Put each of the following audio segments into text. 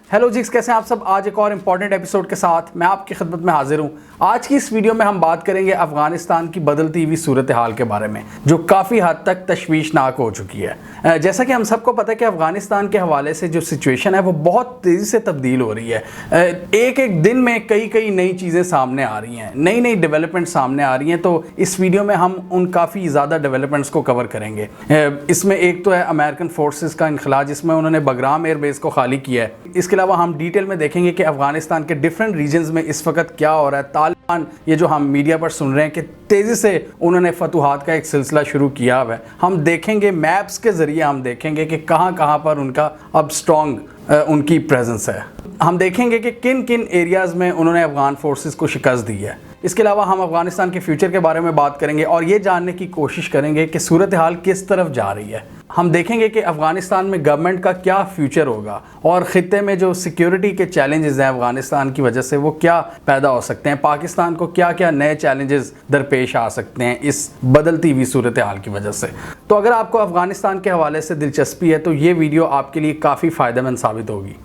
Hello जिक्स, कैसे हैं आप सब। आज एक और इम्पॉर्टेंट एपिसोड के साथ मैं आपकी खिदमत में हाजिर हूं। आज की इस वीडियो में हम बात करेंगे अफगानिस्तान की बदलती हुई सूरत हाल के बारे में, जो काफ़ी हद तक तशवीशनाक हो चुकी है। जैसा कि हम सबको पता है कि अफगानिस्तान के हवाले से जो सिचुएशन है वो बहुत तेज़ी से तब्दील हो रही है। एक एक दिन में कई नई चीज़ें सामने आ रही हैं, नई डेवलपमेंट सामने आ रही हैं। तो इस वीडियो में हम उन काफ़ी ज़्यादा डेवलपमेंट्स को कवर करेंगे। इसमें एक तो है अमेरिकन फोर्सेस का इनखला, जिसमें उन्होंने बगराम एयरबेस को खाली किया है। इसके अलावा हम डिटेल में देखेंगे कि अफगानिस्तान के डिफरेंट रीजन्स में इस वक्त क्या हो रहा है। तालिबान, ये जो हम मीडिया पर सुन रहे हैं कि तेज़ी से उन्होंने फतूहात का एक सिलसिला शुरू किया हुआ है, हम देखेंगे मैप्स के ज़रिए, हम देखेंगे कि कहाँ पर उनका अब स्ट्रॉन्ग उनकी प्रेजेंस है। हम देखेंगे कि किन किन एरियाज़ में उन्होंने अफगान फोर्सेस को शिकस्त दी है। इसके अलावा हम अफगानिस्तान के फ्यूचर के बारे में बात करेंगे और ये जानने की कोशिश करेंगे कि सूरत हाल किस तरफ जा रही है। हम देखेंगे कि अफगानिस्तान में गवर्नमेंट का क्या फ्यूचर होगा और ख़ित्ते में जो सिक्योरिटी के चैलेंजेस हैं अफगानिस्तान की वजह से, वो क्या पैदा हो सकते हैं। पाकिस्तान को क्या क्या नए चैलेंजेस दरपेश आ सकते हैं इस बदलती हुई सूरत हाल की वजह से। तो अगर आपको अफगानिस्तान के हवाले से दिलचस्पी है तो ये वीडियो आपके लिए काफ़ी फ़ायदेमंद साबित होगी।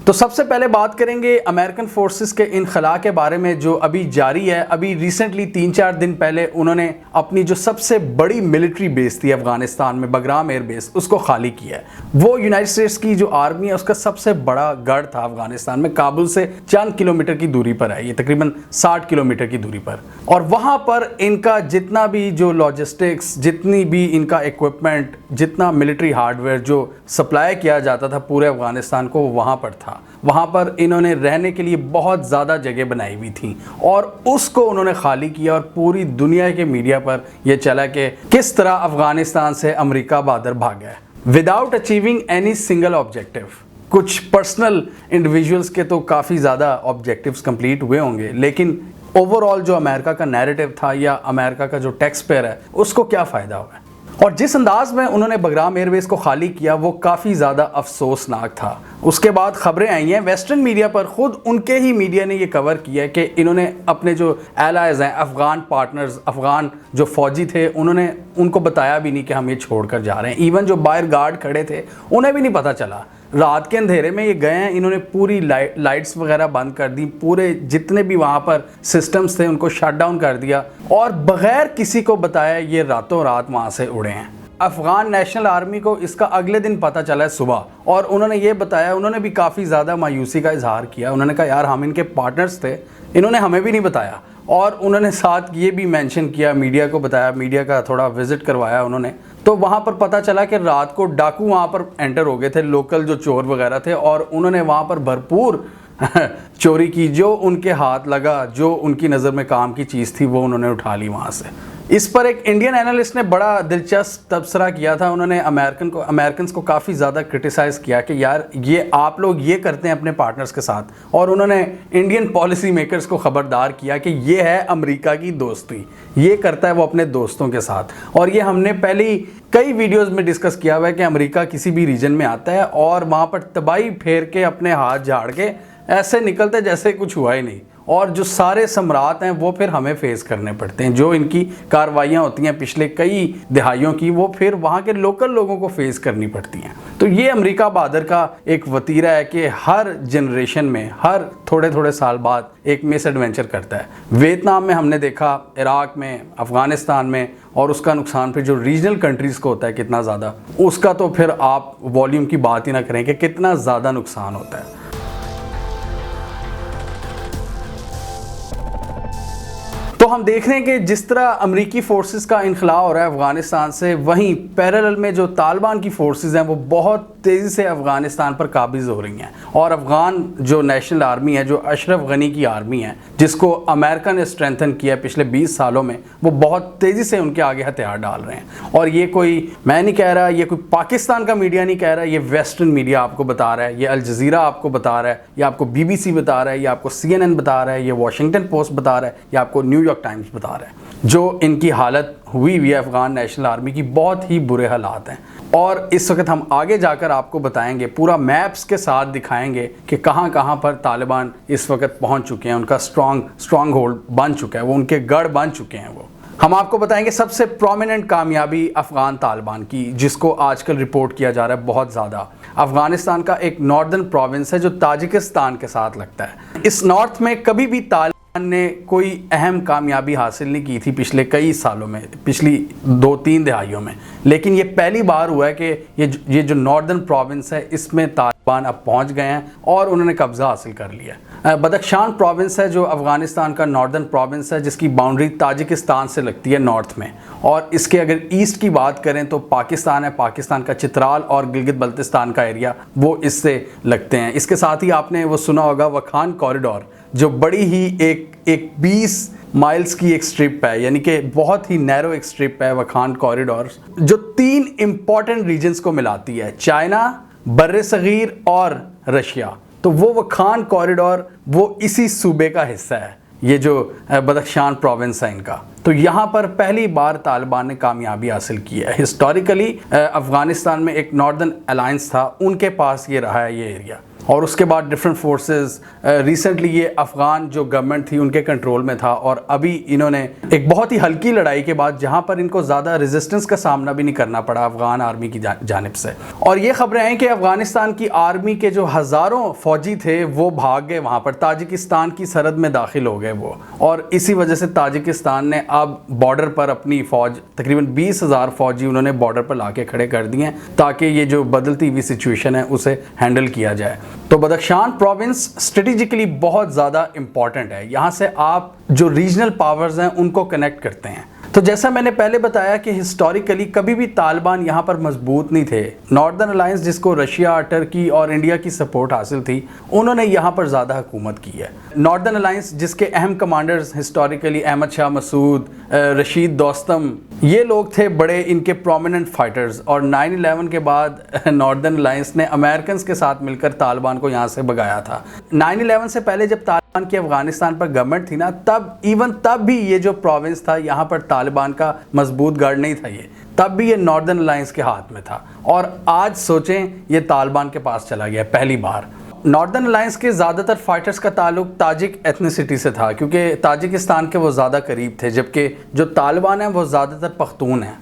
तो सबसे पहले बात करेंगे अमेरिकन फोर्सेस के इनखला के बारे में, जो अभी जारी है। अभी रिसेंटली 3-4 दिन पहले उन्होंने अपनी जो सबसे बड़ी मिलिट्री बेस थी अफगानिस्तान में, बगराम एयर बेस, उसको खाली किया है। वो यूनाइटेड स्टेट्स की जो आर्मी है उसका सबसे बड़ा गढ़ था अफगानिस्तान में। काबुल से चंद किलोमीटर की दूरी पर है, ये तकरीबन 60 किलोमीटर की दूरी पर। और वहाँ पर इनका जितना भी जो लॉजिस्टिक्स, जितनी भी इनका इक्विपमेंट, जितना मिलिट्री हार्डवेयर जो सप्लाई किया जाता था पूरे अफगानिस्तान को, वहाँ पर था। वहाँ पर इन्होंने रहने के लिए बहुत ज़्यादा जगह बनाई हुई थी और उसको उन्होंने खाली किया। और पूरी दुनिया के मीडिया पर यह चला कि किस तरह अफगानिस्तान से अमेरिका बहादुर भागा है without achieving any single objective. कुछ पर्सनल इंडिविजुअल्स के तो काफ़ी ज़्यादा ऑब्जेक्टिव्स कंप्लीट हुए होंगे, लेकिन ओवरऑल जो अमेरिका का नैरेटिव था या अमेरिका का जो टैक्स पेयर है उसको क्या फ़ायदा हुआ है। और जिस अंदाज में उन्होंने बगराम एयरबेस को खाली किया वो काफ़ी ज़्यादा अफसोसनाक था। उसके बाद खबरें आई हैं वेस्टर्न मीडिया पर, खुद उनके ही मीडिया ने ये कवर किया है कि इन्होंने अपने जो एलाइज हैं, अफ़गान पार्टनर्स, अफ़गान जो फ़ौजी थे, उन्होंने उनको बताया भी नहीं कि हम ये छोड़कर जा रहे हैं। इवन जो बाहर गार्ड खड़े थे उन्हें भी नहीं पता चला। रात के अंधेरे में ये गए हैं, इन्होंने पूरी लाइट्स वगैरह बंद कर दी, पूरे जितने भी वहाँ पर सिस्टम्स थे उनको शट डाउन कर दिया और बग़ैर किसी को बताया ये रातों रात वहाँ से उड़े हैं। अफ़गान नेशनल आर्मी को इसका अगले दिन पता चला है सुबह, और उन्होंने ये बताया, उन्होंने भी काफ़ी ज़्यादा मायूसी का इजहार किया। उन्होंने कहा यार हम इनके पार्टनर्स थे, इन्होंने हमें भी नहीं बताया। और उन्होंने साथ ये भी मेंशन किया, मीडिया को बताया, मीडिया का थोड़ा विज़िट करवाया उन्होंने। तो वहाँ पर पता चला कि रात को डाकू वहाँ पर एंटर हो गए थे, लोकल जो चोर वगैरह थे, और उन्होंने वहाँ पर भरपूर चोरी की। जो उनके हाथ लगा, जो उनकी नज़र में काम की चीज़ थी, वो उन्होंने उठा ली वहाँ से। इस पर एक इंडियन एनालिस्ट ने बड़ा दिलचस्प तबसरा किया था। उन्होंने अमेरिकन्स को काफ़ी ज़्यादा क्रिटिसाइज़ किया कि यार ये आप लोग ये करते हैं अपने पार्टनर्स के साथ, और उन्होंने इंडियन पॉलिसी मेकर्स को ख़बरदार किया कि ये है अमेरिका की दोस्ती, ये करता है वो अपने दोस्तों के साथ। और ये हमने पहले ही कई वीडियोस में डिस्कस किया हुआ है कि अमेरिका किसी भी रीजन में आता है और वहाँ पर तबाही फेर के अपने हाथ झाड़ के ऐसे निकलते जैसे कुछ हुआ ही नहीं, और जो सारे सम्राट हैं वो फिर हमें फेस करने पड़ते हैं। जो इनकी कार्रवाइयाँ होती हैं पिछले कई दिहाइयों की, वो फिर वहाँ के लोकल लोगों को फेस करनी पड़ती हैं। तो ये अमेरिका बहादुर का एक वतीरा है कि हर जनरेशन में, हर थोड़े साल बाद एक मिस एडवेंचर करता है। वियतनाम में हमने देखा, इराक में, अफ़गानिस्तान में, और उसका नुकसान फिर जो रीजनल कंट्रीज़ को होता है कितना ज़्यादा, उसका तो फिर आप वॉल्यूम की बात ही ना करें कि कितना ज़्यादा नुकसान होता है। तो हम देख रहे हैं कि जिस तरह अमरीकी फोर्सेस का इनखला हो रहा है अफगानिस्तान से, वहीं पैरेलल में जो तालिबान की फोर्सेस हैं वो बहुत तेज़ी से अफगानिस्तान पर काबिज हो रही हैं। और अफगान जो नेशनल आर्मी है, जो अशरफ गनी की आर्मी है, जिसको अमेरिका ने स्ट्रेंथन किया पिछले 20 सालों में, वो बहुत तेज़ी से उनके आगे हथियार डाल रहे हैं। और ये कोई मैं नहीं कह रहा, ये कोई पाकिस्तान का मीडिया नहीं कह रहा, ये वेस्टर्न मीडिया आपको बता रहा है, ये अल जज़ीरा आपको बता रहा है, ये आपको BBC बता रहा है, ये आपको CNN बता रहा है, ये वॉशिंगटन पोस्ट बता रहा है, ये आपको न्यूयॉर्क टाइम्स बता रहा है। जो इनकी हालत हुई है अफगान नेशनल आर्मी की, बहुत ही बुरे हालात हैं। और इस वक्त हम आगे जाकर आपको बताएंगे, पूरा मैप्स के साथ दिखाएंगे कि कहाँ पर तालिबान इस वक्त पहुंच चुके हैं, उनका स्ट्रॉन्ग होल्ड बन चुका है, वो उनके गढ़ बन चुके हैं। वो हम आपको बताएंगे सबसे प्रोमिनेंट कामयाबी अफगान तालिबान की, जिसको आजकल रिपोर्ट किया जा रहा है बहुत ज़्यादा। अफगानिस्तान का एक नॉर्दर्न प्रोविंस है जो ताजिकिस्तान के साथ लगता है। इस नॉर्थ में कभी भी तालिबान ने कोई अहम कामयाबी हासिल नहीं की थी पिछले कई सालों में, पिछली 2-3 दहाइयों में, लेकिन ये पहली बार हुआ है कि ये जो नॉर्दर्न प्रोविंस है इसमें तालिबान अब पहुंच गए हैं और उन्होंने कब्जा हासिल कर लिया है। बदख्शान प्रोविंस है जो अफगानिस्तान का नॉर्दर्न प्रोविंस है, जिसकी बाउंड्री ताजिकिस्तान से लगती है नॉर्थ में, और इसके अगर ईस्ट की बात करें तो पाकिस्तान है, पाकिस्तान का चित्राल और गिलगित बल्तिस्तान का एरिया वो इससे लगते हैं। इसके साथ ही आपने वो सुना होगा वखान कॉरिडोर, जो बड़ी ही एक 20 माइल्स की एक स्ट्रिप है, यानी कि बहुत ही नैरो एक स्ट्रिप है वखान कॉरिडोर, जो 3 इंपॉर्टेंट रीजन्स को मिलाती है, चाइना, बर्रे सगीर और रशिया। तो वो वखान कॉरिडोर वो इसी सूबे का हिस्सा है, ये जो बदख्शान प्रोविंस है इनका। तो यहाँ पर पहली बार तालिबान ने कामयाबी हासिल की है। हिस्टोरिकली अफगानिस्तान में एक नॉर्दर्न अलायंस था, उनके पास ये रहा है ये एरिया, और उसके बाद डिफरेंट फोर्सेस, रिसेंटली ये अफगान जो गवर्नमेंट थी उनके कंट्रोल में था, और अभी इन्होंने एक बहुत ही हल्की लड़ाई के बाद, जहां पर इनको ज़्यादा रेजिस्टेंस का सामना भी नहीं करना पड़ा अफगान आर्मी की जानिब से। और ये खबरें हैं कि अफगानिस्तान की आर्मी के जो हज़ारों फौजी थे वो भाग गए वहाँ पर, ताजिकिस्तान की सरहद में दाखिल हो गए वो, और इसी वजह से ताजिकिस्तान ने अब बॉर्डर पर अपनी फ़ौज, तकरीबन 20,000 फौजी उन्होंने बॉर्डर पर ला के खड़े कर दिए हैं ताकि ये जो बदलती हुई सिचुएशन है उसे हैंडल किया जाए। तो बदख्शान प्रोविंस स्ट्रेटेजिकली बहुत ज़्यादा इंपॉर्टेंट है, यहाँ से आप जो रीजनल पावर्स हैं उनको कनेक्ट करते हैं। तो जैसा मैंने पहले बताया कि हिस्टोरिकली कभी भी तालिबान यहाँ पर मजबूत नहीं थे। नॉर्दर्न अलायंस, जिसको रशिया, टर्की और इंडिया की सपोर्ट हासिल थी, उन्होंने यहाँ पर ज़्यादा हुकूमत की है। नॉर्दर्न अलायंस जिसके अहम कमांडर्स हिस्टोरिकली अहमद शाह मसूद, रशीद दोस्तम, ये लोग थे बड़े इनके प्रोमिनेंट फाइटर्स, और 9/11 के बाद नॉर्दर्न अलायंस ने अमेरिकन के साथ मिलकर तालिबान को यहाँ से भगाया था। 9/11 से पहले जब तालिबान की अफगानिस्तान पर गवर्नमेंट थी ना, तब भी ये जो प्रोविंस था यहाँ पर तालिबान का मजबूत गढ़ नहीं था, ये तब भी ये नॉर्दर्न अलायंस के हाथ में था, और आज सोचें ये तालिबान के पास चला गया पहली बार। नॉर्दर्न अलायंस के ज़्यादातर फाइटर्स का ताल्लुक ताजिक एथनिसिटी से था, क्योंकि ताजिकिस्तान के वो ज़्यादा करीब थे, जबकि जो तालिबान है वो ज़्यादातर पख्तून है।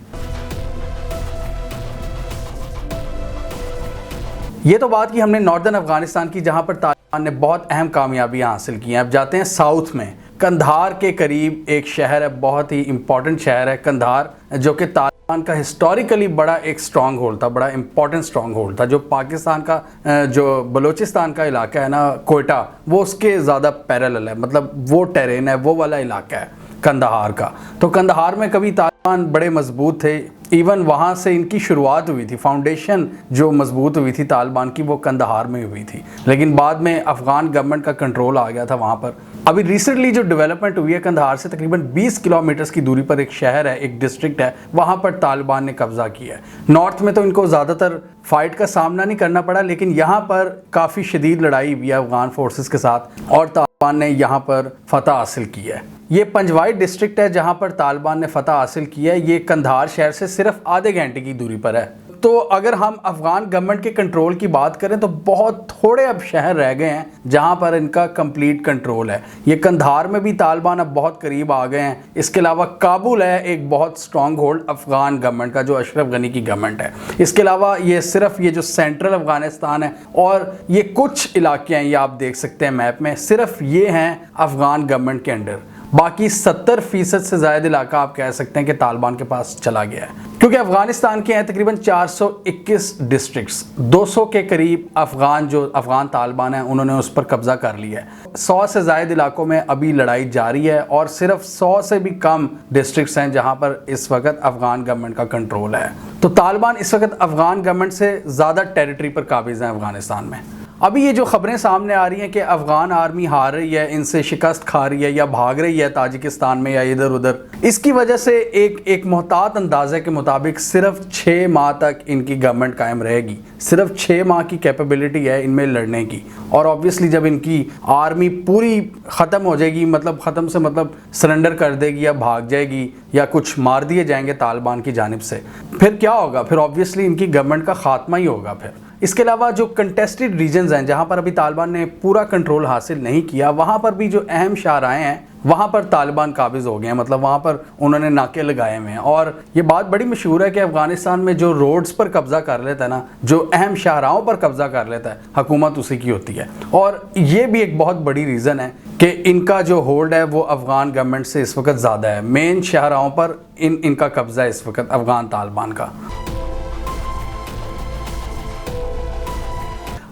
ये तो बात की हमने नॉर्दर्न अफगानिस्तान की, जहाँ पर तालिबान ने बहुत अहम कामयाबियाँ हासिल की हैं। अब जाते हैं साउथ में। कंधार के करीब एक शहर है, बहुत ही इंपॉर्टेंट शहर है कंधार, जो कि तालिबान का हिस्टोरिकली बड़ा एक स्ट्रॉन्ग होल्ड था, बड़ा इंपॉर्टेंट स्ट्रॉन्ग होल्ड था। जो पाकिस्तान का जो बलूचिस्तान का इलाका है ना, कोयटा, वो उसके ज़्यादा पैरेलल है, मतलब वो टेरेन है, वो वाला इलाका है कंधार का। तो कंधार में कभी तालिबान बड़े मजबूत थे, इवन वहाँ से इनकी शुरुआत हुई थी, फाउंडेशन जो मजबूत हुई थी तालिबान की वो कंधार में हुई थी, लेकिन बाद में अफगान गवर्नमेंट का कंट्रोल आ गया था वहाँ पर। अभी रिसेंटली जो डेवलपमेंट हुई है, कंधार से तकरीबन 20 किलोमीटर की दूरी पर एक शहर है, एक डिस्ट्रिक्ट है, वहाँ पर तालिबान ने कब्जा किया है। नॉर्थ में तो इनको ज़्यादातर फाइट का सामना नहीं करना पड़ा, लेकिन यहाँ पर काफ़ी शदीद लड़ाई हुई है अफगान फोर्सेस के साथ, और तालिबान ने यहाँ पर फतह हासिल की है। ये पंजवाई डिस्ट्रिक्ट है जहाँ पर तालिबान ने फतह हासिल किया है। ये कंधार शहर से सिर्फ आधे घंटे की दूरी पर है। तो अगर हम अफगान गवर्नमेंट के कंट्रोल की बात करें तो बहुत थोड़े अब शहर रह गए हैं जहां पर इनका कंप्लीट कंट्रोल है। ये कंधार में भी तालिबान अब बहुत करीब आ गए हैं। इसके अलावा काबुल है एक बहुत स्ट्रॉन्ग होल्ड अफगान गवर्नमेंट का, जो अशरफ गनी की गवर्नमेंट है। इसके अलावा ये सिर्फ ये जो सेंट्रल अफगानिस्तान है और ये कुछ इलाके हैं, ये आप देख सकते हैं मैप में, सिर्फ ये हैं अफगान गवर्नमेंट के अंडर। बाकी 70% से ज़्यादा इलाका आप कह सकते हैं कि तालिबान के पास चला गया है, क्योंकि अफगानिस्तान के हैं तकरीबन 421 डिस्ट्रिक्ट्स, 200 के करीब अफगान तालिबान हैं उन्होंने उस पर कब्जा कर लिया है। 100 से ज़्यादा इलाकों में अभी लड़ाई जारी है और सिर्फ 100 से भी कम डिस्ट्रिक्ट्स हैं जहां पर इस वक्त अफगान गवर्नमेंट का कंट्रोल है। तो तालिबान इस वक्त अफगान गवर्नमेंट से ज़्यादा टेरिटरी पर काबिज हैं अफगानिस्तान में। अभी ये जो खबरें सामने आ रही हैं कि अफगान आर्मी हार रही है, इनसे शिकस्त खा रही है या भाग रही है ताजिकिस्तान में या इधर उधर, इसकी वजह से एक मोहतात अंदाजे के मुताबिक सिर्फ 6 माह तक इनकी गवर्नमेंट कायम रहेगी। सिर्फ 6 माह की कैपेबिलिटी है इनमें लड़ने की। और ऑब्वियसली जब इनकी आर्मी पूरी ख़त्म हो जाएगी, मतलब ख़त्म से मतलब सरेंडर कर देगी या भाग जाएगी या कुछ मार दिए जाएंगे तालिबान की जानिब से, फिर क्या होगा? फिर ऑब्वियसली इनकी गवर्नमेंट का खात्मा ही होगा फिर। इसके अलावा जो कंटेस्टेड रीजन रीजन्स हैं जहाँ पर अभी तालिबान ने पूरा कंट्रोल हासिल नहीं किया, वहाँ पर भी जो अहम शाहराहें हैं वहाँ पर तालिबान काबिज हो गए हैं, मतलब वहाँ पर उन्होंने नाके लगाए हुए हैं। और ये बात बड़ी मशहूर है कि अफ़गानिस्तान में जो रोड्स पर कब्ज़ा कर लेता है ना, जो अहम शाहराहों पर कब्ज़ा कर लेता है, हुकूमत उसी की होती है। और ये भी एक बहुत बड़ी रीज़न है कि इनका जो होल्ड है वो अफ़गान गवर्नमेंट से इस वक्त ज़्यादा है। मेन शाहराहों पर इनका कब्ज़ा है इस वक्त अफ़गान तालिबान का।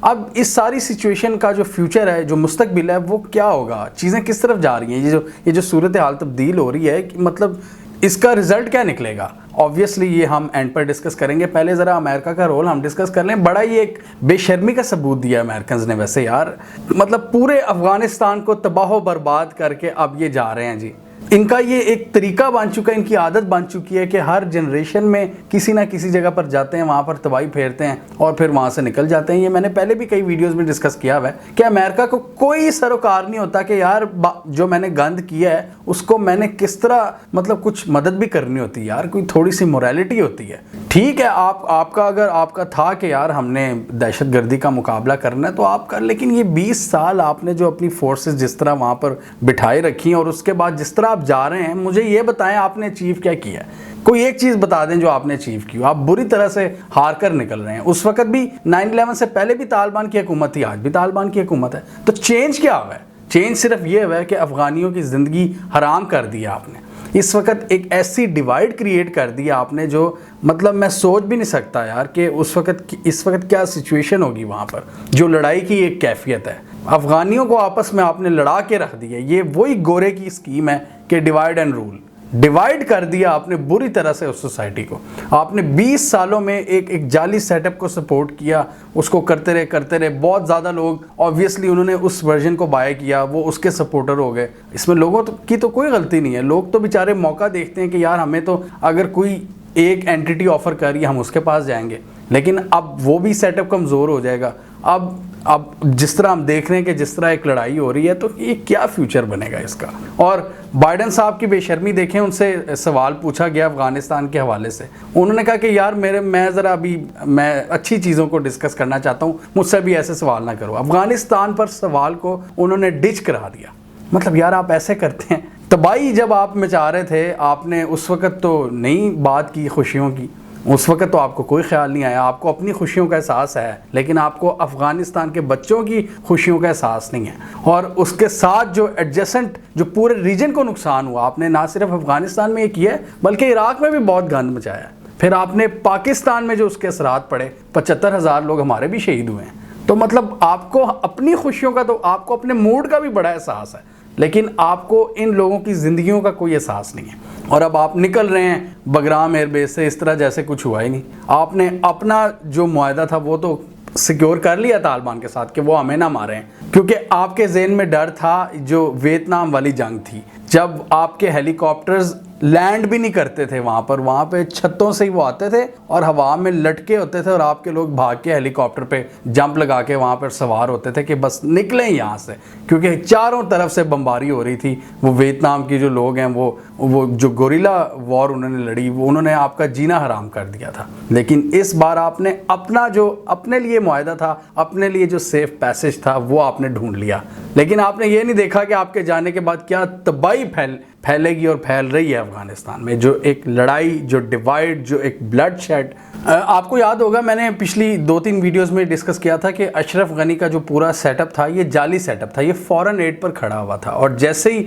अब इस सारी सिचुएशन का जो फ्यूचर है, जो मुस्तकबिल है, वो क्या होगा, चीज़ें किस तरफ जा रही हैं, ये जो सूरत हाल तब्दील हो रही है, कि मतलब इसका रिजल्ट क्या निकलेगा। ऑब्वियसली ये हम एंड पर डिस्कस करेंगे। पहले ज़रा अमेरिका का रोल हम डिस्कस कर लें। बड़ा ही एक बेशर्मी का सबूत दिया अमेरिकन ने वैसे यार, मतलब पूरे अफ़गानिस्तान को तबाह बर्बाद करके अब ये जा रहे हैं जी। इनका ये एक तरीका बन चुका है, इनकी आदत बन चुकी है कि हर जनरेशन में किसी ना किसी जगह पर जाते हैं, वहाँ पर तबाही फेरते हैं और फिर वहाँ से निकल जाते हैं। ये मैंने पहले भी कई वीडियोस में डिस्कस किया हुआ है कि अमेरिका को कोई सरोकार नहीं होता कि यार जो मैंने गंद किया है उसको मैंने किस तरह, मतलब कुछ मदद भी करनी होती है यार, कोई थोड़ी सी मोरालिटी होती है। ठीक है, आपका अगर आपका था कि यार हमने दहशतगर्दी का मुकाबला करना है तो आप कर, लेकिन ये 20 साल आपने जो अपनी फोर्सेस जिस तरह वहाँ पर बिठाई रखी और उसके बाद जिस तरह आप जा रहे हैं, मुझे ये बताएं आपने अचीव क्या किया है। कोई एक चीज़ बता दें जो आपने अचीव की। आप बुरी तरह से हार कर निकल रहे हैं। उस वक्त भी 9/11 से पहले भी तालिबान की हुकूमत थी, आज भी तालिबान की हुकूमत है। तो चेंज क्या हुआ है? चेंज सिर्फ ये हुआ है कि अफ़गानियों की ज़िंदगी हराम कर दी आपने। इस वक्त एक ऐसी डिवाइड क्रिएट कर दी आपने जो, मतलब मैं सोच भी नहीं सकता यार कि इस वक्त क्या सिचुएशन होगी वहाँ पर। जो लड़ाई की एक कैफियत है, अफ़गानियों को आपस में आपने लड़ा के रख दिया। ये वही गोरे की स्कीम है कि डिवाइड एंड रूल। डिवाइड कर दिया आपने बुरी तरह से उस सोसाइटी को। आपने 20 सालों में एक जाली सेटअप को सपोर्ट किया, उसको करते रहे। बहुत ज़्यादा लोग ऑब्वियसली उन्होंने उस वर्जन को बाय किया, वो उसके सपोर्टर हो गए। इसमें लोगों की तो कोई गलती नहीं है। लोग तो बेचारे मौका देखते हैं कि यार हमें तो अगर कोई एक एंटिटी ऑफर कर रही है हम उसके पास जाएंगे, लेकिन अब वो भी सेटअप कमज़ोर हो जाएगा। अब जिस तरह हम देख रहे हैं कि जिस तरह एक लड़ाई हो रही है, तो ये क्या फ्यूचर बनेगा इसका। और बाइडन साहब की बेशर्मी देखें, उनसे सवाल पूछा गया अफ़गानिस्तान के हवाले से, उन्होंने कहा कि यार मैं अच्छी चीज़ों को डिस्कस करना चाहता हूँ, मुझसे भी ऐसे सवाल ना करो। अफ़गानिस्तान पर सवाल को उन्होंने डिच करा दिया। मतलब यार आप ऐसे करते हैं। तबाही जब आप मचा रहे थे, आपने उस वक़्त तो नहीं बात की खुशियों की, उस वक्त तो आपको कोई ख्याल नहीं आया। आपको अपनी खुशियों का एहसास है, लेकिन आपको अफ़गानिस्तान के बच्चों की खुशियों का एहसास नहीं है। और उसके साथ जो एडजेसेंट जो पूरे रीजन को नुकसान हुआ, आपने ना सिर्फ अफ़गानिस्तान में ये किया है बल्कि इराक़ में भी बहुत गंद मचाया है। फिर आपने पाकिस्तान में जो उसके असरात पड़े, 75,000 लोग हमारे भी शहीद हुए हैं। तो मतलब आपको अपनी खुशियों का, तो आपको अपने मूड का भी बड़ा एहसास है, लेकिन आपको इन लोगों की ज़िंदगियों का कोई एहसास नहीं है। और अब आप निकल रहे हैं बगराम एयरबेस से इस तरह जैसे कुछ हुआ ही नहीं। आपने अपना जो मुआहदा था वो तो सिक्योर कर लिया तालिबान के साथ कि वो हमें ना मारें, क्योंकि आपके ज़हन में डर था जो वियतनाम वाली जंग थी, जब आपके हेलीकॉप्टर्स लैंड भी नहीं करते थे वहाँ पे छतों से ही वो आते थे और हवा में लटके होते थे और आपके लोग भाग के हेलीकॉप्टर पे जंप लगा के वहाँ पर सवार होते थे कि बस निकलें यहाँ से, क्योंकि चारों तरफ से बमबारी हो रही थी। वो वियतनाम की जो लोग हैं वो जो गोरिल्ला वॉर उन्होंने लड़ी, वो उन्होंने आपका जीना हराम कर दिया था। लेकिन इस बार आपने अपना जो अपने लिए मुआहदा था, अपने लिए जो सेफ पैसेज था, वो आपने ढूंढ लिया। लेकिन आपने ये नहीं देखा कि आपके जाने के बाद क्या तबाही फैलेगी और फैल रही है अफ़गानिस्तान में। जो एक लड़ाई, जो डिवाइड, जो एक ब्लड शेड। आपको याद होगा मैंने पिछली 2-3 वीडियोस में डिस्कस किया था कि अशरफ गनी का जो पूरा सेटअप था ये जाली सेटअप था, ये फॉरेन एड पर खड़ा हुआ था। और जैसे ही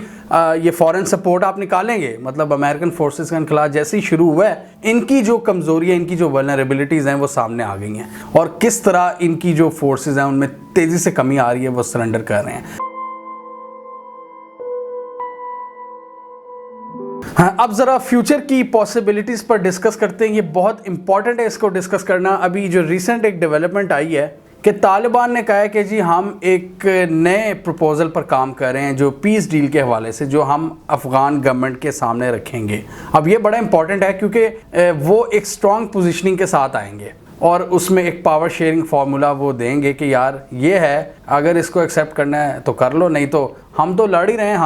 ये फॉरेन सपोर्ट आप निकालेंगे, मतलब अमेरिकन फोर्सेस का इनकलाब जैसे ही शुरू हुआ है, इनकी जो कमज़ोरियाँ, इनकी जो वल्नरेबिलिटीज़ हैं वो सामने आ गई हैं और किस तरह इनकी जो फोर्सेस हैं उनमें तेज़ी से कमी आ रही है, वो सरेंडर कर रहे हैं। हाँ, अब ज़रा फ्यूचर की पॉसिबिलिटीज़ पर डिस्कस करते हैं। ये बहुत इंपॉर्टेंट है इसको डिस्कस करना। अभी जो रिसेंट एक डेवलपमेंट आई है कि तालिबान ने कहा है कि जी हम एक नए प्रपोज़ल पर काम कर रहे हैं जो पीस डील के हवाले से, जो हम अफ़गान गवर्नमेंट के सामने रखेंगे। अब ये बड़ा इंपॉर्टेंट है क्योंकि वो एक स्ट्रॉन्ग पोजीशनिंग के साथ आएंगे और उसमें एक पावर शेयरिंग फार्मूला वो देंगे कि यार ये है, अगर इसको एक्सेप्ट करना है तो कर लो, नहीं तो हम तो लड़ ही रहे हैं,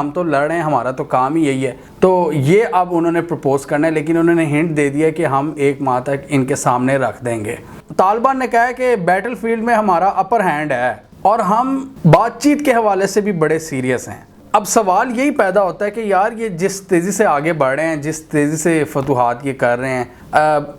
हमारा तो काम ही यही है। तो ये अब उन्होंने प्रपोज करना है, लेकिन उन्होंने हिंट दे दिया कि हम 1 माह तक इनके सामने रख देंगे। तालिबान ने कहा है कि बैटल फील्ड में हमारा अपर हैंड है और हम बातचीत के हवाले से भी बड़े सीरियस हैं। अब सवाल यही पैदा होता है कि यार ये जिस तेज़ी से आगे बढ़ रहे हैं, जिस तेज़ी से फतूहात ये कर रहे हैं,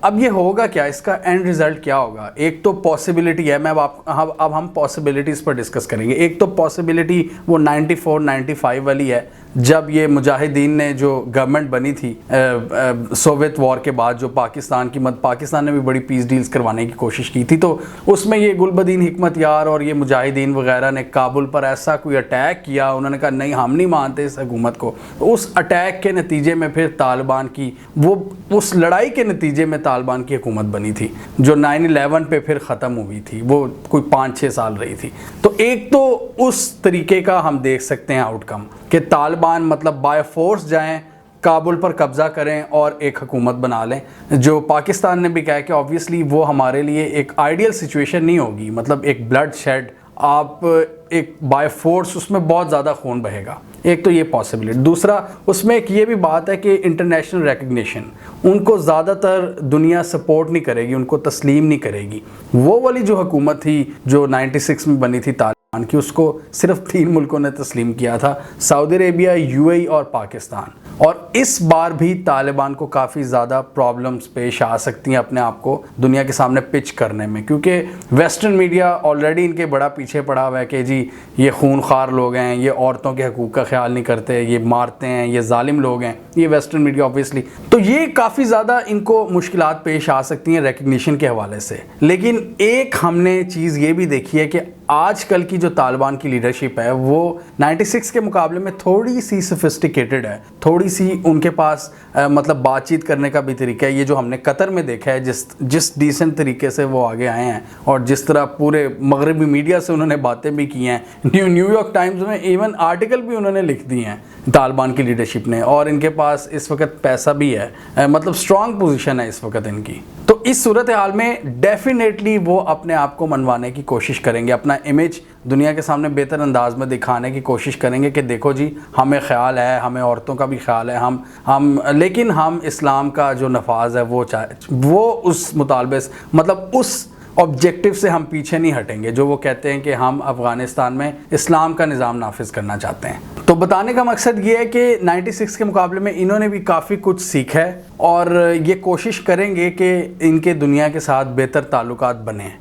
अब ये होगा क्या, इसका एंड रिज़ल्ट क्या होगा। एक तो पॉसिबिलिटी है, अब हम पॉसिबिलिटीज़ पर डिस्कस करेंगे। एक तो पॉसिबिलिटी वो 94-95 वाली है, जब ये मुजाहिदीन ने जो गवर्नमेंट बनी थी सोवियत वॉर के बाद, जो पाकिस्तान ने भी बड़ी पीस डील्स करवाने की कोशिश की थी, तो उसमें ये गुलबदीन हिकमत यार और ये मुजाहिदीन वगैरह ने काबुल पर ऐसा कोई अटैक किया। उन्होंने कहा नहीं, हम नहीं मानते इस हुकूमत को। उस अटैक के नतीजे में फिर तालिबान की उस लड़ाई के नतीजे में तालिबान की हुकूमत बनी थी, जो 9/11 पे फिर ख़त्म हुई थी। वो कोई 5-6 साल रही थी। तो एक तो उस तरीके का हम देख सकते हैं आउटकम कि तालिबान मतलब बाय फोर्स जाएं, काबुल पर कब्ज़ा करें और एक हुकूमत बना लें। जो पाकिस्तान ने भी कहा कि ऑब्वियसली वो हमारे लिए एक आइडियल सिचुएशन नहीं होगी, मतलब एक ब्लड शेड, आप एक बाय फोर्स, उसमें बहुत ज़्यादा खून बहेगा। एक तो ये पॉसिबिलिटी। दूसरा, उसमें एक ये भी बात है कि इंटरनेशनल रिकग्निशन उनको ज़्यादातर दुनिया सपोर्ट नहीं करेगी, उनको तस्लीम नहीं करेगी। वो वाली जो हुकूमत थी जो 96 में बनी थी तालिबान की, उसको सिर्फ 3 मुल्कों ने तस्लीम किया था, सऊदी अरेबिया, यूएई और पाकिस्तान। और इस बार भी तालिबान को काफ़ी ज़्यादा प्रॉब्लम्स पेश आ सकती हैं अपने आप को दुनिया के सामने पिच करने में, क्योंकि वेस्टर्न मीडिया ऑलरेडी इनके बड़ा पीछे पड़ा हुआ है कि जी ये खूनखार लोग हैं, ये औरतों के हकूक़ का ख्याल नहीं करते, ये मारते हैं, ये जालिम लोग हैं, ये वेस्टर्न मीडिया ऑब्वियसली। तो ये काफ़ी ज़्यादा इनको मुश्किलात पेश आ सकती हैं रिकग्निशन के हवाले से। लेकिन एक हमने चीज़ ये भी देखी है कि आजकल की जो तालिबान की लीडरशिप है वो 96 के मुकाबले में थोड़ी सी सोफिस्टिकेटेड है, थोड़ी सी उनके पास मतलब बातचीत करने का भी तरीका है। ये जो हमने कतर में देखा है, जिस डिसेंट तरीके से वो आगे आए हैं और जिस तरह पूरे मगरबी मीडिया से उन्होंने बातें भी की हैं, न्यूयॉर्क टाइम्स में इवन आर्टिकल भी उन्होंने लिख दिए हैं तालिबान की लीडरशिप ने, और इनके पास इस वक्त पैसा भी है, मतलब स्ट्रॉन्ग पोजीशन है इस वक्त इनकी। तो इस सूरत हाल में डेफिनेटली वो अपने आप को मनवाने की कोशिश करेंगे, अपना इमेज दुनिया के सामने बेहतर अंदाज में दिखाने की कोशिश करेंगे कि देखो जी हमें ख्याल है, हमें औरतों का भी ख्याल है, लेकिन हम इस्लाम का जो नफाज है वो उस मुतालबे से, मतलब उस ऑब्जेक्टिव से हम पीछे नहीं हटेंगे जो वो कहते हैं कि हम अफ़गानिस्तान में इस्लाम का निज़ाम नाफिज करना चाहते हैं। तो बताने का मकसद ये है कि 96 के मुकाबले में इन्होंने भी काफ़ी कुछ सीखा है और ये कोशिश करेंगे कि इनके दुनिया के साथ बेहतर ताल्लुकात बने।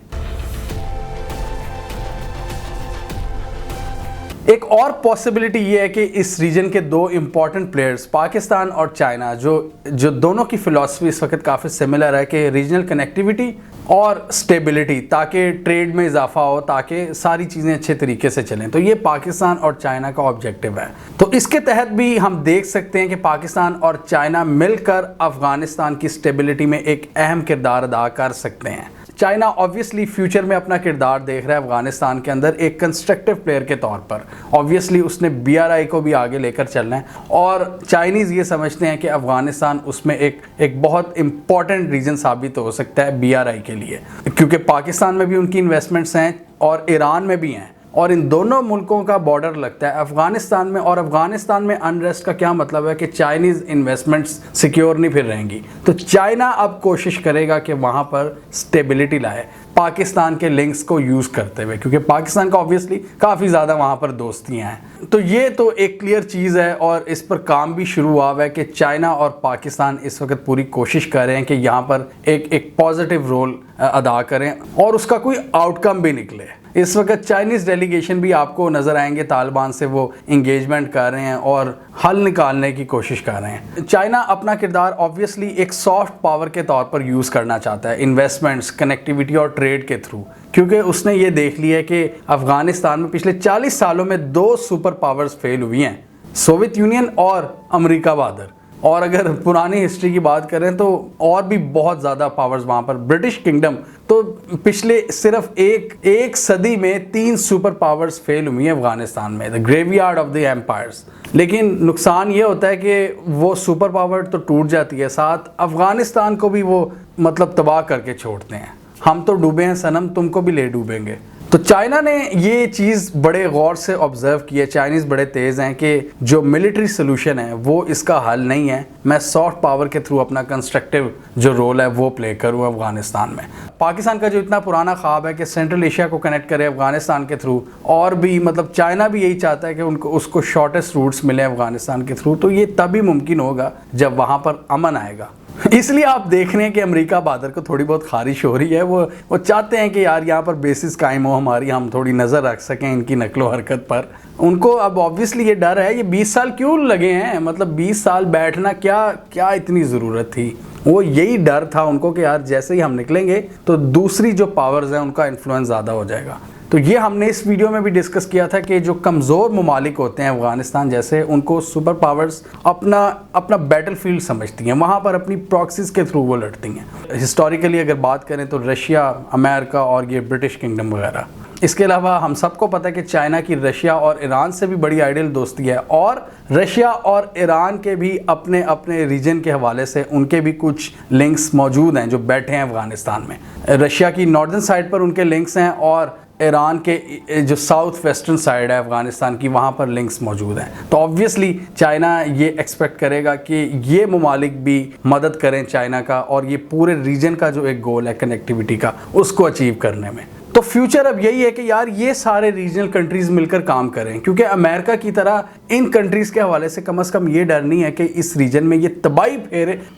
एक और पॉसिबिलिटी ये है कि इस रीजन के 2 इम्पॉर्टेंट प्लेयर्स पाकिस्तान और चाइना, जो दोनों की फ़िलॉसफी इस वक्त काफ़ी सिमिलर है कि रीजनल कनेक्टिविटी और स्टेबिलिटी, ताकि ट्रेड में इजाफा हो, ताकि सारी चीज़ें अच्छे तरीके से चलें। तो ये पाकिस्तान और चाइना का ऑब्जेक्टिव है। तो इसके तहत भी हम देख सकते हैं कि पाकिस्तान और चाइना मिलकर अफ़गानिस्तान की स्टेबिलिटी में एक अहम किरदार अदा कर सकते हैं। चाइना ऑब्वियसली फ्यूचर में अपना किरदार देख रहा है अफगानिस्तान के अंदर एक कंस्ट्रक्टिव प्लेयर के तौर पर। ऑब्वियसली उसने BRI को भी आगे लेकर चलना है और चाइनीज़ ये समझते हैं कि अफगानिस्तान उसमें एक बहुत इंपॉर्टेंट रीजन साबित हो सकता है BRI के लिए, क्योंकि पाकिस्तान में भी उनकी इन्वेस्टमेंट्स हैं और ईरान में भी हैं और इन दोनों मुल्कों का बॉर्डर लगता है अफगानिस्तान में। और अफगानिस्तान में अनरेस्ट का क्या मतलब है कि चाइनीज़ इन्वेस्टमेंट्स सिक्योर नहीं फिर रहेंगी। तो चाइना अब कोशिश करेगा कि वहाँ पर स्टेबिलिटी लाए पाकिस्तान के लिंक्स को यूज़ करते हुए, क्योंकि पाकिस्तान का ऑब्वियसली काफ़ी ज़्यादा वहाँ पर दोस्तियाँ हैं। तो ये तो एक क्लियर चीज़ है और इस पर काम भी शुरू हुआ है कि चाइना और पाकिस्तान इस वक्त पूरी कोशिश कर रहे हैं कि यहाँ पर एक पॉजिटिव रोल अदा करें और उसका कोई आउटकम भी निकले। इस वक्त चाइनीज़ डेलीगेशन भी आपको नज़र आएंगे तालिबान से वो इंगेजमेंट कर रहे हैं और हल निकालने की कोशिश कर रहे हैं। चाइना अपना किरदार ऑब्वियसली एक सॉफ्ट पावर के तौर पर यूज़ करना चाहता है इन्वेस्टमेंट्स, कनेक्टिविटी और ट्रेड के थ्रू, क्योंकि उसने ये देख लिया है कि अफ़गानिस्तान में पिछले 40 सालों में 2 सुपर पावर्स फेल हुई हैं, सोवियत यूनियन और अमेरिका बहादुर। और अगर पुरानी हिस्ट्री की बात करें तो और भी बहुत ज़्यादा पावर्स वहाँ पर, ब्रिटिश किंगडम तो पिछले सिर्फ एक सदी में 3 सुपर पावर्स फेल हुई हैं अफगानिस्तान में, the graveyard of the empires. लेकिन नुकसान ये होता है कि वो सुपर पावर तो टूट जाती है, साथ अफगानिस्तान को भी वो मतलब तबाह करके छोड़ते हैं। हम तो डूबे हैं सनम, तुमको भी ले डूबेंगे। तो चाइना ने ये चीज़ बड़े गौर से ऑब्जर्व की है। चाइनीज़ बड़े तेज़ हैं कि जो मिलिट्री सोल्यूशन है वो इसका हल नहीं है, मैं सॉफ्ट पावर के थ्रू अपना कंस्ट्रक्टिव जो रोल है वो प्ले करूँ अफगानिस्तान में। पाकिस्तान का जो इतना पुराना ख्वाब है कि सेंट्रल एशिया को कनेक्ट करे अफगानिस्तान के थ्रू, और भी मतलब चाइना भी यही चाहता है कि उसको शॉर्टेस्ट रूट्स मिले अफगानिस्तान के थ्रू, तो ये तभी मुमकिन होगा जब वहाँ पर अमन आएगा। इसलिए आप देख रहे हैं कि अमेरिका बहादुर को थोड़ी बहुत खारिश हो रही है। वो चाहते हैं कि यार यहाँ पर बेसिस कायम हो हमारी, हम थोड़ी नज़र रख सकें इनकी नकलो हरकत पर। उनको अब ऑब्वियसली ये डर है, ये 20 साल क्यों लगे हैं, मतलब 20 साल बैठना क्या इतनी ज़रूरत थी। वो यही डर था उनको कि यार जैसे ही हम निकलेंगे तो दूसरी जो पावर्स हैं उनका इन्फ्लुएंस ज़्यादा हो जाएगा। तो ये हमने इस वीडियो में भी डिस्कस किया था कि जो कमज़ोर ममालिक होते हैं अफगानिस्तान जैसे, उनको सुपर पावर्स अपना बैटलफील्ड समझती हैं, वहाँ पर अपनी प्रॉक्सीज के थ्रू वो लड़ती हैं। हिस्टोरिकली अगर बात करें तो रशिया, अमेरिका और ये ब्रिटिश किंगडम वगैरह। इसके अलावा हम सबको पता है कि चाइना की रशिया और ईरान से भी बड़ी आइडियल दोस्ती है, और रशिया और ईरान के भी अपने अपने रीजन के हवाले से उनके भी कुछ लिंक्स मौजूद हैं जो बैठे हैं अफगानिस्तान में। रशिया की नॉर्दर्न साइड पर उनके लिंक्स हैं और ईरान के जो साउथ वेस्टर्न साइड है अफगानिस्तान की, वहाँ पर लिंक्स मौजूद हैं। तो ऑब्वियसली चाइना ये एक्सपेक्ट करेगा कि ये ममालिक भी मदद करें चाइना का, और ये पूरे रीजन का जो एक गोल है कनेक्टिविटी का, उसको अचीव करने में। तो फ्यूचर अब यही है कि यार ये सारे रीजनल कंट्रीज़ मिलकर काम करें, क्योंकि अमेरिका की तरह इन कंट्रीज़ के हवाले से कम ये डर नहीं है कि इस रीजन में ये तबाही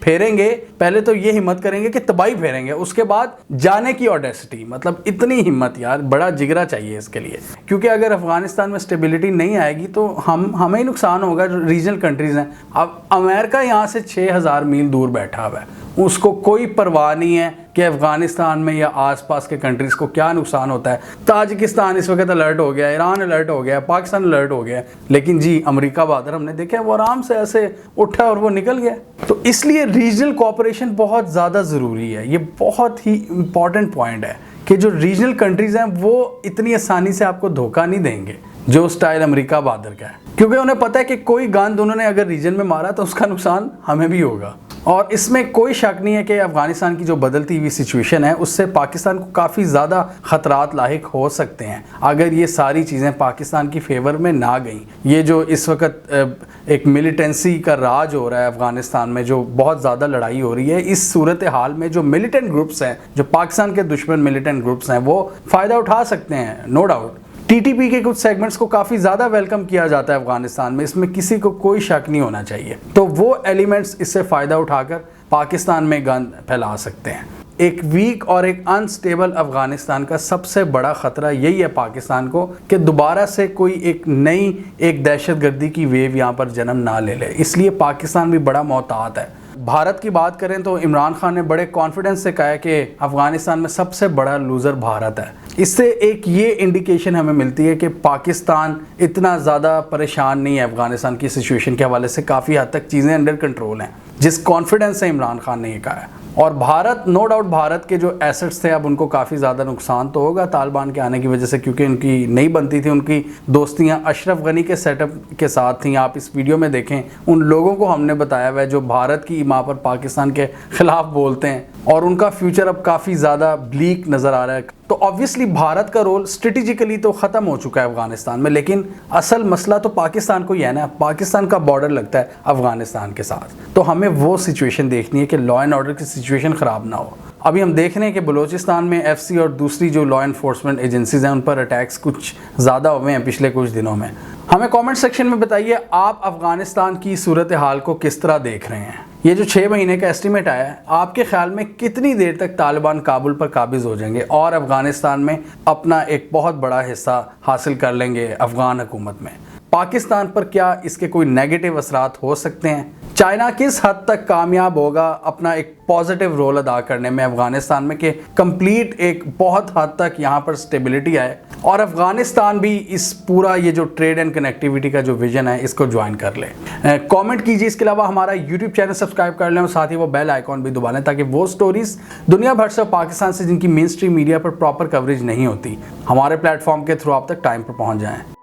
फेरेंगे। पहले तो ये हिम्मत करेंगे कि तबाही फेरेंगे, उसके बाद जाने की ऑडेसिटी, मतलब इतनी हिम्मत, यार बड़ा जिगरा चाहिए इसके लिए। क्योंकि अगर अफगानिस्तान में स्टेबिलिटी नहीं आएगी तो हमें ही नुकसान होगा। जो रीजनल कंट्रीज़ हैं, अब अमेरिका यहाँ से 6000 मील दूर बैठा हुआ है, उसको कोई परवाह नहीं है कि अफगानिस्तान में या आसपास के कंट्रीज़ को क्या नुकसान होता है। ताजिकिस्तान इस वक्त अलर्ट हो गया, ईरान अलर्ट हो गया, पाकिस्तान अलर्ट हो गया, लेकिन जी अमेरिका बहादुर हमने देखा वो आराम से ऐसे उठा और वो निकल गया। तो इसलिए रीजनल कोऑपरेशन बहुत ज़्यादा ज़रूरी है। ये बहुत ही इंपॉर्टेंट पॉइंट है कि जो रीजनल कंट्रीज़ हैं वो इतनी आसानी से आपको धोखा नहीं देंगे जो स्टाइल अमेरिका बहादुर का है, क्योंकि उन्हें पता है कि कोई गंद उन्होंने अगर रीजन में मारा तो उसका नुकसान हमें भी होगा। और इसमें कोई शक नहीं है कि अफगानिस्तान की जो बदलती हुई सिचुएशन है उससे पाकिस्तान को काफ़ी ज़्यादा ख़तरात लाहिक हो सकते हैं अगर ये सारी चीज़ें पाकिस्तान की फेवर में ना गई। ये जो इस वक्त एक मिलिटेंसी का राज हो रहा है अफगानिस्तान में, जो बहुत ज़्यादा लड़ाई हो रही है, इस सूरत हाल में जो मिलिटेंट ग्रुप्स हैं, जो पाकिस्तान के दुश्मन मिलिटेंट ग्रुप्स हैं, वो फ़ायदा उठा सकते हैं, नो डाउट। टीटीपी के कुछ सेगमेंट्स को काफ़ी ज़्यादा वेलकम किया जाता है अफगानिस्तान में, इसमें किसी को कोई शक नहीं होना चाहिए। तो वो एलिमेंट्स इससे फ़ायदा उठाकर पाकिस्तान में गंद फैला सकते हैं। एक वीक और एक अनस्टेबल अफगानिस्तान का सबसे बड़ा ख़तरा यही है पाकिस्तान को कि दोबारा से कोई एक दहशतगर्दी की वेव यहाँ पर जन्म ना ले ले। इसलिए पाकिस्तान भी बड़ा मोहतात है। भारत की बात करें तो इमरान खान ने बड़े कॉन्फिडेंस से कहा है कि अफगानिस्तान में सबसे बड़ा लूज़र भारत है। इससे एक ये इंडिकेशन हमें मिलती है कि पाकिस्तान इतना ज़्यादा परेशान नहीं है अफगानिस्तान की सिचुएशन के हवाले से, काफ़ी हद तक चीज़ें अंडर कंट्रोल हैं, जिस कॉन्फिडेंस से इमरान खान ने ये कहा है। और भारत, नो डाउट भारत के जो एसेट्स थे अब उनको काफ़ी ज़्यादा नुकसान तो होगा तालिबान के आने की वजह से, क्योंकि उनकी नहीं बनती थी, उनकी दोस्तियाँ अशरफ गनी के सेटअप के साथ थी। आप इस वीडियो में देखें, उन लोगों को हमने बताया हुआ है जो भारत की ईमा पर पाकिस्तान के ख़िलाफ़ बोलते हैं, और उनका फ्यूचर अब काफ़ी ज़्यादा ब्लीक नज़र आ रहा है। तो ऑब्वियसली भारत का रोल स्ट्रेटेजिकली तो ख़त्म हो चुका है अफगानिस्तान में, लेकिन असल मसला तो पाकिस्तान को ही है ना। पाकिस्तान का बॉर्डर लगता है अफगानिस्तान के साथ, तो हमें वो सिचुएशन देखनी है कि लॉ एंड ऑर्डर की सिचुएशन ख़राब ना हो। अभी हम देख रहे हैं कि बलूचिस्तान में एफसी और दूसरी जो लॉ एनफोर्समेंट एजेंसीज हैं उन पर अटैक्स कुछ ज़्यादा हुए हैं पिछले कुछ दिनों में। हमें कमेंट सेक्शन में बताइए आप अफगानिस्तान की सूरत हाल को किस तरह देख रहे हैं। ये जो 6 महीने का एस्टिमेट आया है, आपके ख्याल में कितनी देर तक तालिबान काबुल पर काबिज हो जाएंगे और अफगानिस्तान में अपना एक बहुत बड़ा हिस्सा हासिल कर लेंगे अफगान हुकूमत में? पाकिस्तान पर क्या इसके कोई नेगेटिव असरात हो सकते हैं? चाइना किस हद तक कामयाब होगा अपना एक पॉजिटिव रोल अदा करने में अफगानिस्तान में कि कंप्लीट एक बहुत हद तक यहाँ पर स्टेबिलिटी आए और अफगानिस्तान भी इस पूरा ये जो ट्रेड एंड कनेक्टिविटी का जो विजन है इसको ज्वाइन कर ले? कमेंट कीजिए। इसके अलावा हमारा यूट्यूब चैनल सब्सक्राइब कर लें और साथ ही वो बेल आइकॉन भी दबा लें ताकि वो स्टोरीज दुनिया भर से पाकिस्तान से जिनकी मेन स्ट्रीम मीडिया पर प्रॉपर कवरेज नहीं होती, हमारे प्लेटफॉर्म के थ्रू आप तक टाइम पर पहुँच जाएँ।